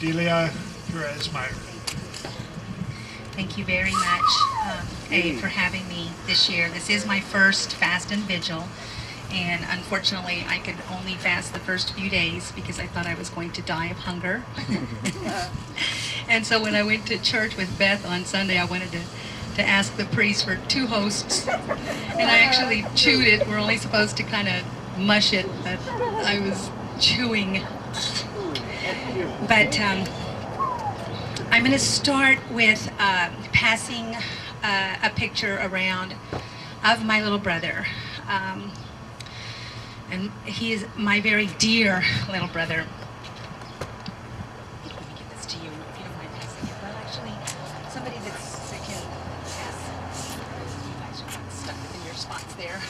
Delia Perez Meyer. Thank you very much, for having me this year. This is my first fast and vigil, and unfortunately I could only fast the first few days because I thought I was going to die of hunger. And so when I went to church with Beth on Sunday, I wanted to ask the priest for 2 hosts, and I actually chewed it. We're only supposed to kind of mush it, but I was chewing. But I'm going to start with passing a picture around of my little brother. And he is my very dear little brother. Let me give this to you, if you don't mind passing it. Well, actually, somebody that can pass. You guys are stuck in your spots there.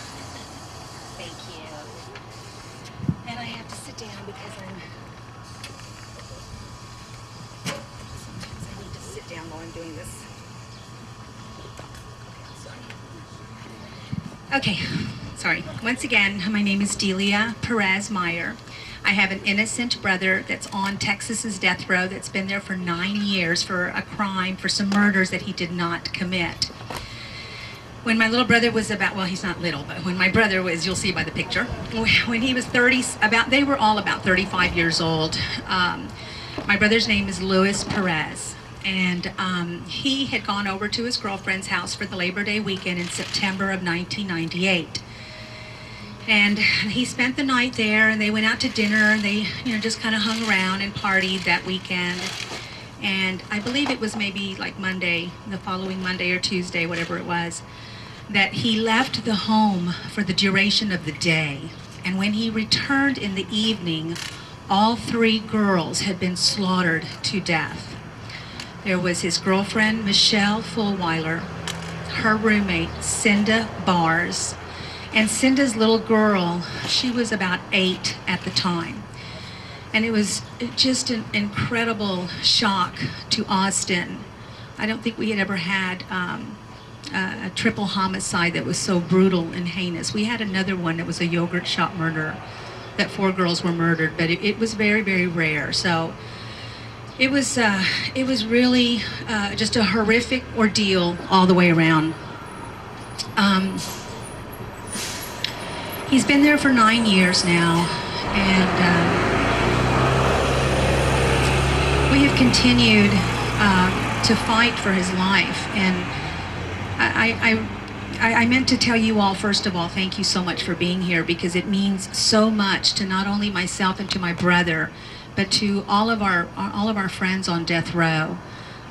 Thank you. And I have to sit down because sometimes I need to sit down while I'm doing this. Okay, sorry. Once again, my name is Delia Perez Meyer. I have an innocent brother that's on Texas's death row that's been there for 9 years for a crime, for some murders that he did not commit. When my little brother was about, well, he's not little, but when my brother was, you'll see by the picture, when he was they were all about 35 years old. My brother's name is Luis Perez. And he had gone over to his girlfriend's house for the Labor Day weekend in September of 1998. And he spent the night there, and they went out to dinner, and they, just kind of hung around and partied that weekend. And I believe it was maybe like Monday, the following Monday or Tuesday, whatever it was, that he left the home for the duration of the day. And when he returned in the evening, all 3 girls had been slaughtered to death. There was his girlfriend, Michelle Fulweiler, her roommate, Cinda Bars, and Cinda's little girl, she was about 8 at the time. And it was just an incredible shock to Austin. I don't think we had ever had a triple homicide that was so brutal and heinous. We had another one that was a yogurt shop murder, that 4 girls were murdered, but it was very, very rare. So it was really just a horrific ordeal all the way around. He's been there for 9 years now, and we have continued to fight for his life. And I meant to tell you all, first of all, thank you so much for being here, because it means so much to not only myself and to my brother, but to all of our friends on death row,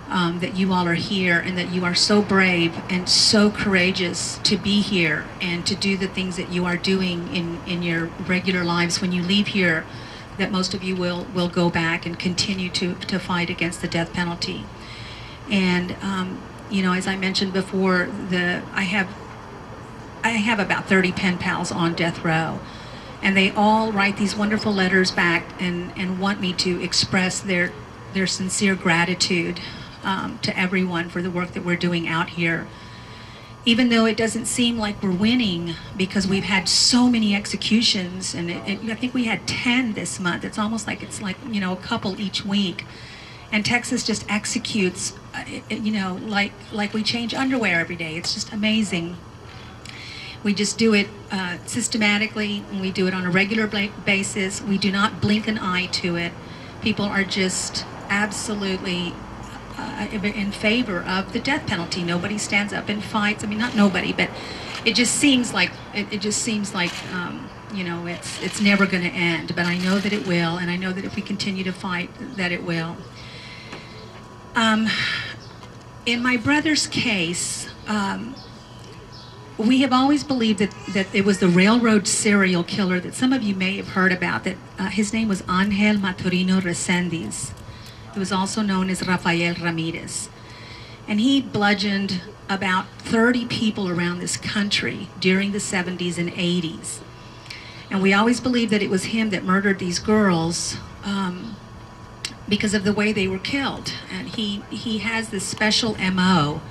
that you all are here, and that you are so brave and so courageous to be here and to do the things that you are doing in your regular lives. When you leave here, that most of you will go back and continue to fight against the death penalty. And as I mentioned before, I have about 30 pen pals on death row. And they all write these wonderful letters back and want me to express their sincere gratitude to everyone for the work that we're doing out here. Even though it doesn't seem like we're winning, because we've had so many executions, and I think we had 10 this month. It's almost like a couple each week. And Texas just executes, like we change underwear every day. It's just amazing. We just do it systematically, and we do it on a regular basis. We do not blink an eye to it. People are just absolutely in favor of the death penalty. Nobody stands up and fights. I mean, not nobody, but it just seems like it's never going to end. But I know that it will, and I know that if we continue to fight, that it will. In my brother's case, we have always believed that it was the railroad serial killer that some of you may have heard about, that his name was Angel Maturino Resendiz. He was also known as Rafael Ramirez. And he bludgeoned about 30 people around this country during the 70s and 80s. And we always believed that it was him that murdered these girls because of the way they were killed. And he has this special MO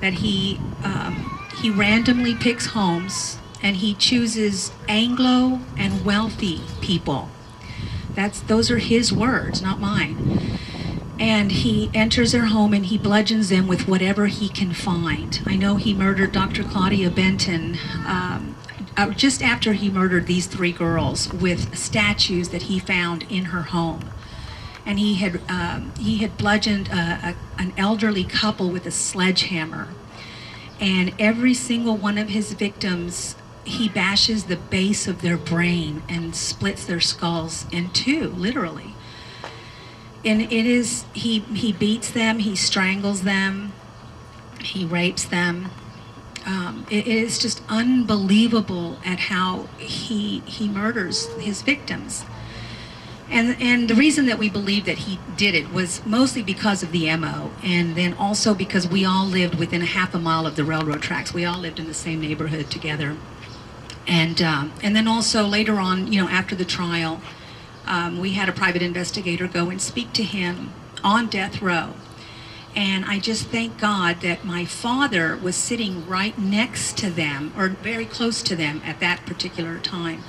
that he randomly picks homes, and he chooses Anglo and wealthy people. Those are his words, not mine. And he enters their home and he bludgeons them with whatever he can find. I know he murdered Dr. Claudia Benton just after he murdered these 3 girls with statues that he found in her home. And he had bludgeoned an elderly couple with a sledgehammer. And every single one of his victims, he bashes the base of their brain and splits their skulls in 2, literally. And it is, he beats them, he strangles them, he rapes them. It is just unbelievable at how he murders his victims. And the reason that we believe that he did it was mostly because of the MO, and then also because we all lived within a half a mile of the railroad tracks. We all lived in the same neighborhood together. And then also later on, you know, after the trial, we had a private investigator go and speak to him on death row. And I just thank God that my father was sitting right next to them, or very close to them at that particular time.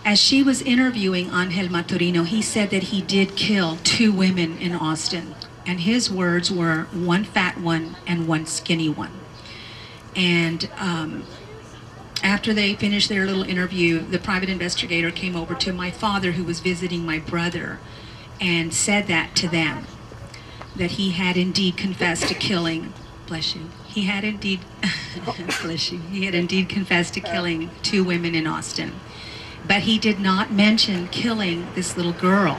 As she was interviewing Angel Maturino, he said that he did kill 2 women in Austin. And his words were, 1 fat one and 1 skinny one. And after they finished their little interview, the private investigator came over to my father, who was visiting my brother, and said that to them, that he had indeed confessed to killing, bless you, he had indeed, bless you, he had indeed confessed to killing 2 women in Austin. But he did not mention killing this little girl.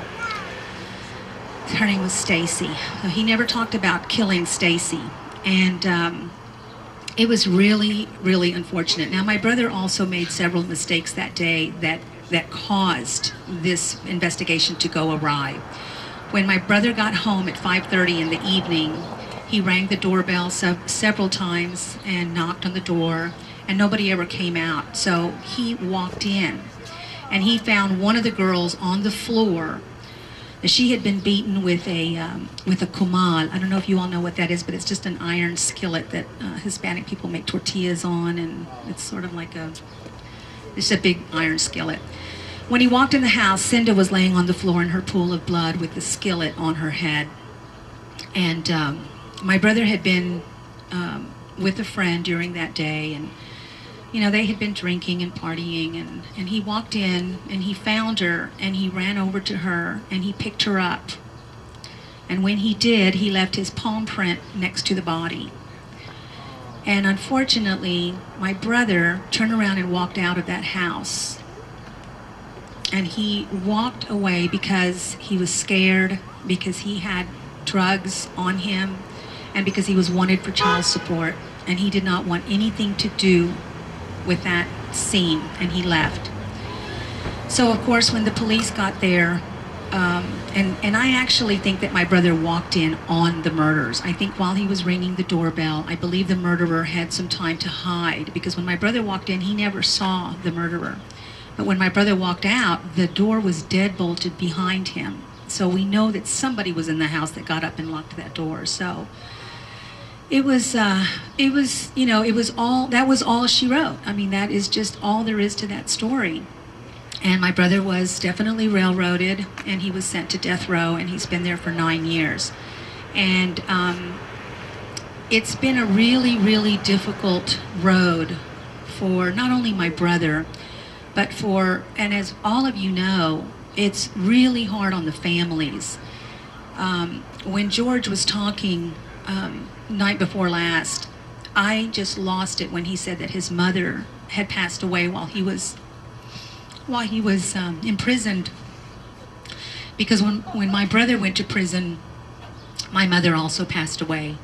Her name was Stacy. So he never talked about killing Stacy. And it was really, really unfortunate. Now, my brother also made several mistakes that day that caused this investigation to go awry. When my brother got home at 5:30 in the evening, he rang the doorbell several times and knocked on the door, and nobody ever came out. So he walked in, and he found one of the girls on the floor. She had been beaten with a comal. I don't know if you all know what that is, but it's just an iron skillet that Hispanic people make tortillas on, and it's sort of like it's a big iron skillet. When he walked in the house, Cinda was laying on the floor in her pool of blood with the skillet on her head. And my brother had been with a friend during that day, and you know, they had been drinking and partying, and he walked in and he found her, and he ran over to her and he picked her up. And when he did, he left his palm print next to the body. And unfortunately, my brother turned around and walked out of that house. And he walked away because he was scared, because he had drugs on him, and because he was wanted for child support. And he did not want anything to do with that scene, and he left. So of course, when the police got there, and I actually think that my brother walked in on the murders. I think while he was ringing the doorbell, I believe the murderer had some time to hide, because when my brother walked in, he never saw the murderer. But when my brother walked out, the door was deadbolted behind him. So we know that somebody was in the house that got up and locked that door. So it was, you know, that was all she wrote. I mean, that is just all there is to that story. And my brother was definitely railroaded, and he was sent to death row, and he's been there for 9 years. And it's been a really, really difficult road for not only my brother, but and as all of you know, it's really hard on the families. When George was talking night before last, I just lost it when he said that his mother had passed away while he was imprisoned. Because when my brother went to prison, my mother also passed away.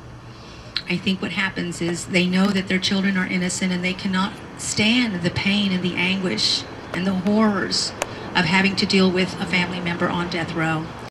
I think what happens is they know that their children are innocent, and they cannot stand the pain and the anguish and the horrors of having to deal with a family member on death row.